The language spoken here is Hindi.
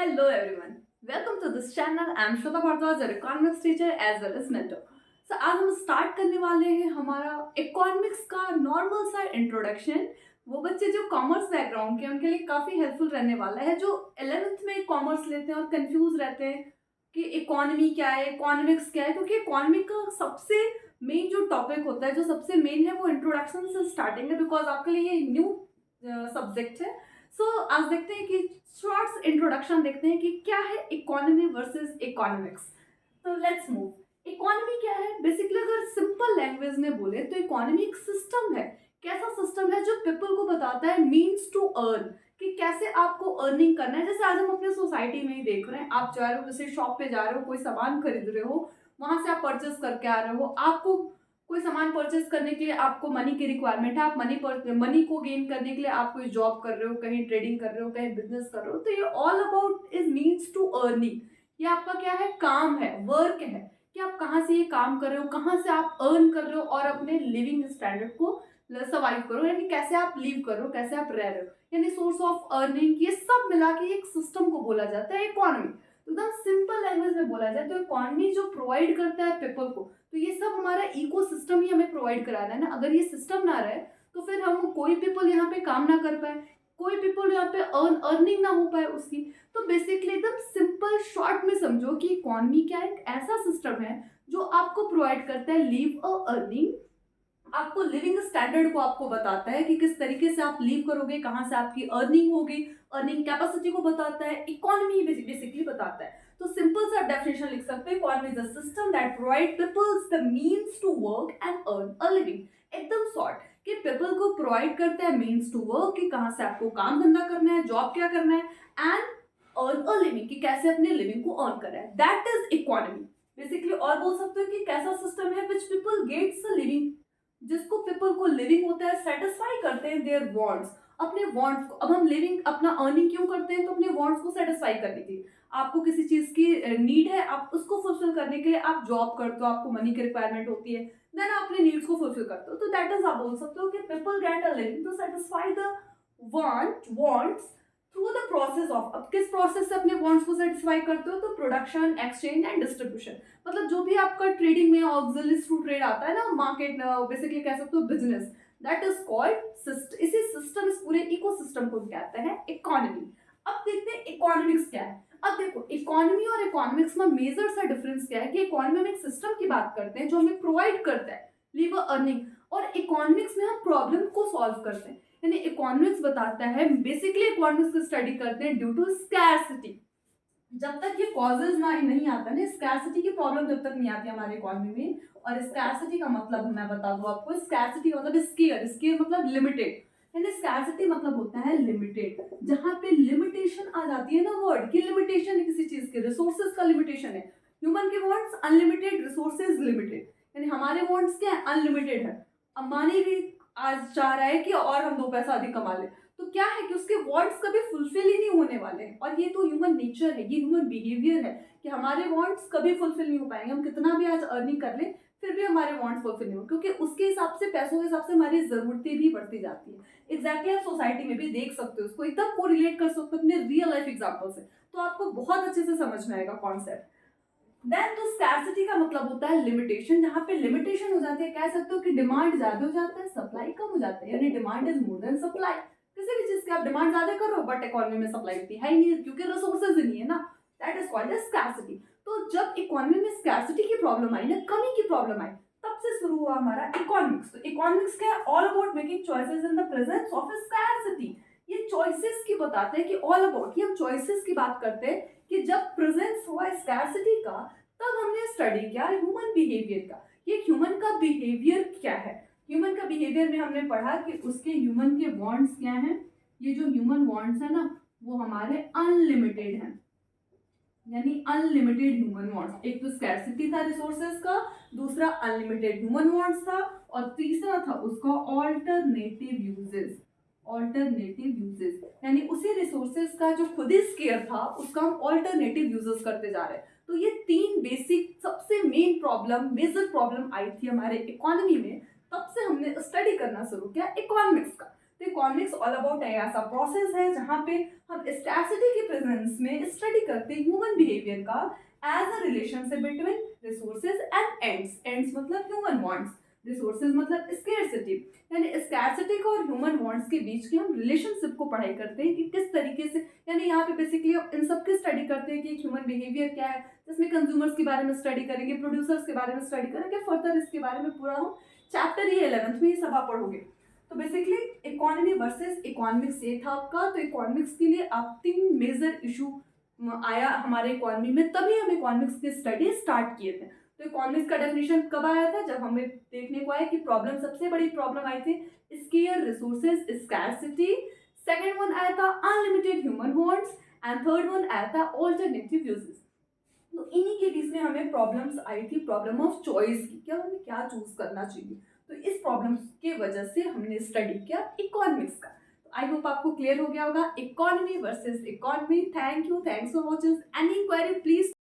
Hello everyone. Welcome to this channel. I am Shweta Bhardwaj, an economics teacher as well as mentor. आज हम स्टार्ट करने वाले हैं हमारा इकोनॉमिक्स का नॉर्मल सा इंट्रोडक्शन। वो बच्चे जो कॉमर्स बैकग्राउंड के उनके लिए काफ़ी हेल्पफुल रहने वाला है, जो 11th में कॉमर्स लेते हैं और कंफ्यूज रहते हैं कि इकोनॉमी क्या है, इकोनॉमिक्स क्या है, क्योंकि इकोनॉमी का सबसे मेन जो टॉपिक होता है, जो सबसे मेन है, वो इंट्रोडक्शन से स्टार्टिंग है, बिकॉज आपके लिए ये न्यू सब्जेक्ट है। आज देखते हैं कि शॉर्ट्स इंट्रोडक्शन देखते हैं कि क्या है इकोनॉमी वर्सेस इकोनॉमिक्स। तो लेट्स मूव। इकोनॉमी क्या है? बेसिकली अगर सिंपल लैंग्वेज में बोले तो इकोनॉमी एक सिस्टम है। कैसा सिस्टम है? जो पीपल को बताता है मीन्स टू अर्न, कि कैसे आपको अर्निंग करना है। जैसे आज हम अपने सोसाइटी में ही देख रहे हैं, आप जा रहे हो, जैसे शॉप पे जा रहे हो, कोई सामान खरीद रहे हो, वहां से आप परचेस करके आ रहे हो, आपको कोई सामान परचेस करने के लिए आपको मनी की रिक्वायरमेंट है, आप मनी को गेन करने के लिए आप कोई जॉब कर रहे हो, कहीं ट्रेडिंग कर रहे हो, कहीं बिजनेस कर रहे हो, तो ये all about is means to earning. ये आपका क्या है? काम है, वर्क है, कि आप कहाँ से ये काम कर रहे हो, कहाँ से आप अर्न कर रहे हो और अपने लिविंग स्टैंडर्ड को सर्वाइव करो, यानी कैसे आप लिव कर रहे हो, कैसे आप रह रहे हो, यानी सोर्स ऑफ अर्निंग। ये सब मिला के एक सिस्टम को बोला जाता है इकोनॉमी। तो एकदम सिंपल लैंग्वेज में बोला जाए तो इकोनॉमी जो प्रोवाइड करता है पीपल को, तो ये सब हमारा इकोसिस्टम ही हमें प्रोवाइड करा रहा है ना। अगर ये सिस्टम ना रहे तो फिर हम कोई पीपल यहाँ पे काम ना कर पाए, कोई पीपल यहाँ पे अर्निंग ना हो पाए उसकी। तो बेसिकली एकदम सिंपल शॉर्ट में समझो कि इकोनॉमी क्या है? एक ऐसा सिस्टम है जो आपको प्रोवाइड करता है लिव अ अर्निंग, आपको लिविंग स्टैंडर्ड को आपको बताता है कि किस तरीके से आप लीव करोगे, कहाँ से आपकी अर्निंग होगी, अर्निंग कैपेसिटी को बताता है, इकोनॉमी बेसिकली बताता है। तो सिंपल सा डेफिनेशन लिख सकते हैं, economy is a system that provide peoples the means to work and earn a living. एकदम शॉर्ट, कि पीपल को प्रोवाइड करता है मींस टू वर्क, कि कहाँ से आपको काम धंधा करना है, जॉब क्या करना है, एंड अर्न अ लिविंग, कि कैसे अपने लिविंग को अर्न करना है। That is economy basically. और बोल सकते हो कि कैसा सिस्टम है which people gets a living, जिसको पीपल को लिविंग होता है, सेटिस्फाई करते हैं देयर वांट्स, अपने वांट्स को। अब हम लिविंग अपना अर्निंग क्यों करते हैं? तो अपने वांट्स को सेटिस्फाई करने के लिए। आपको किसी चीज की नीड है, आप उसको फुलफिल करने के लिए आप जॉब करते हो, आपको मनी की रिक्वायरमेंट होती है, देन आप अपने नीड्स को फुलफिल करते हो। तो दैट इज, आप बोल सकते हो कि people get a living to satisfy the wants through the process of. अब किस प्रोसेस से अपने वांट्स को सेटिस्फाई करते हो? तो प्रोडक्शन, एक्सचेंज एंड डिस्ट्रीब्यूशन। मतलब जो भी आपका ट्रेडिंग में ऑक्सिलरीज टू ट्रेड आता है ना, मार्केट बेसिकली कह सकते हो बिजनेस, दैट इज कॉल्ड इसी सिस्टम, इस पूरे इकोसिस्टम को कहते हैं इकोनॉमी। अब देखते हैं इकोनॉमिक्स क्या है। अब देखो, इकोनॉमी और इकोनॉमिक्स में मेजर सा डिफरेंस क्या है कि इकोनॉमी में एक सिस्टम की बात करते हैं जो हमें प्रोवाइड करता है लीव अर्निंग, और इकोनॉमिक्स में हम प्रॉब्लम को सॉल्व करते हैं। यानी इकोनॉमिक्स बताता है, बेसिकली इकोनॉमिक्स की स्टडी करते हैं ड्यू टू स्कैरसिटी। जब तक ये कॉजेज ना नहीं आता ना, स्कैरसिटी की प्रॉब्लम जब तक नहीं आती हमारे इकोनॉमी में। और स्कैरसिटी का मतलब मैं बता दूं आपको, स्कैरसिटी मतलब स्केयर, स्केयर मतलब लिमिटेड, यानी स्कैरसिटी मतलब होता है लिमिटेड। जहां पे लिमिटेशन आ जाती है ना, वर्ड की लिमिटेशन है किसी चीज के, रिसोर्सेज का लिमिटेशन है। ह्यूमन के वांट्स अनलिमिटेड, रिसोर्सेज लिमिटेड, यानी हमारे वांट्स क्या है? अनलिमिटेड है। अंबानी भी आज चाह रहा है कि और हम 2 पैसा अधिक कमा ले, तो क्या है कि उसके वांट्स कभी फुलफिल ही नहीं होने वाले हैं। और ये तो ह्यूमन नेचर है, ये ह्यूमन बिहेवियर है कि हमारे वांट्स कभी फुलफिल नहीं हो पाएंगे। हम कितना भी आज अर्निंग कर ले, फिर भी हमारे वांट्स फुलफिल नहीं हो, क्योंकि उसके हिसाब से, पैसों के हिसाब से हमारी जरूरतें भी बढ़ती जाती है। एग्जैक्टली आप सोसाइटी में भी देख सकते हो, उसको एकदम को रिलेट कर सकते हो अपने रियल लाइफ एग्जाम्पल से, तो आपको बहुत अच्छे से समझ में आएगा कॉन्सेप्ट। देन तो स्कैरसिटी का मतलब होता है लिमिटेशन। जहां पे लिमिटेशन हो जाती है, कह सकते हो कि डिमांड ज्यादा हो जाता है, सप्लाई कम हो जाता है, यानी demand is more than supply. किसी भी चीज की आप डिमांड ज्यादा करो बट इकोनॉमी में सप्लाई इतनी है ही नहीं, क्योंकि रिसोर्सेज ही नहीं है ना। That is called as scarcity. तो जब इकोनॉमी में स्कैरसिटी की प्रॉब्लम आई ना, कमी की प्रॉब्लम आई, तब से शुरू हुआ हमारा इकोनॉमिक्स। तो इकोनॉमिक्स क्या है? All about making choices in the presence of scarcity. ये चॉइसेस की बताते हैं कि ऑल अबाउट, ये हम चॉइसेस की बात करते हैं कि जब प्रेजेंस हुआ स्कैरसिटी का, तब हमने स्टडी किया ह्यूमन बिहेवियर का। ये ह्यूमन का बिहेवियर क्या है? ह्यूमन का बिहेवियर में हमने पढ़ा कि उसके ह्यूमन के वांट्स क्या हैं। ये जो ह्यूमन वांट्स है ना, वो हमारे अनलिमिटेड हैं, यानी अनलिमिटेड ह्यूमन वांट्स। एक तो स्कैरसिटी था रिसोर्सेज का, दूसरा अनलिमिटेड ह्यूमन वांट्स था, और तीसरा था उसका ऑल्टरनेटिव यूजेस। ऑल्टरनेटिव यूजेस यानी उसी रिसोर्सेज का जो खुद ही स्केयर था, उसका हम ऑल्टरनेटिव यूजेस करते जा रहे हैं। तो ये 3 बेसिक सबसे मेन प्रॉब्लम, मेजर प्रॉब्लम आई थी हमारे इकोनॉमी में, तब से हमने स्टडी करना शुरू किया इकोनॉमिक्स का। तो इकोनॉमिक्स ऑल अबाउट ऐसा प्रोसेस है जहाँ पे हम स्कैर्सिटी के प्रेजेंस में स्टडी करते हैं ह्यूमन बिहेवियर का as a relationship between resources and ends मतलब ह्यूमन वांट्स, रिसोर्सेज मतलब स्कैर्सिटी, यानी स्कैर्सिटी को और ह्यूमन वांट्स के बीच की हम रिलेशनशिप को पढ़ाई करते हैं कि किस तरीके से, यानी यहाँ पे बेसिकली हम इन सब की स्टडी करते हैं कि ह्यूमन बिहेवियर क्या है, जिसमें कंज्यूमर्स के बारे में स्टडी करेंगे, प्रोड्यूसर्स के बारे में स्टडी करेंगे, फर्दर इसके बारे में पूरा हम चैप्टर ये 11th में ये सब आप पढ़ोगे। तो बेसिकली इकोनॉमी वर्सेस इकोनॉमिक्स ये था आपका। तो इकोनॉमिक्स के लिए आप 3 मेजर इशू आया हमारे इकोनॉमी में, तभी हम इकोनॉमिक्स की स्टडी स्टार्ट किए थे। तो इकोनॉमिक्स का डेफिनेशन कब आया था, जब हमें देखने को आया कि प्रॉब्लम, सबसे बड़ी प्रॉब्लम आई थी square resources scarcity, second one आया था unlimited human wants and third one आया था ऑल्टरनेटिव यूजेस। तो इन्हीं के बीच में हमें प्रॉब्लम्स आई थी, प्रॉब्लम ऑफ चॉइस की, क्या हमें क्या चूज करना चाहिए। तो इस प्रॉब्लम के वजह से हमने स्टडी किया इकोनॉमिक्स का। तो आई होप आपको क्लियर हो गया होगा economy versus economy. Thank you, thanks for watching. Any query please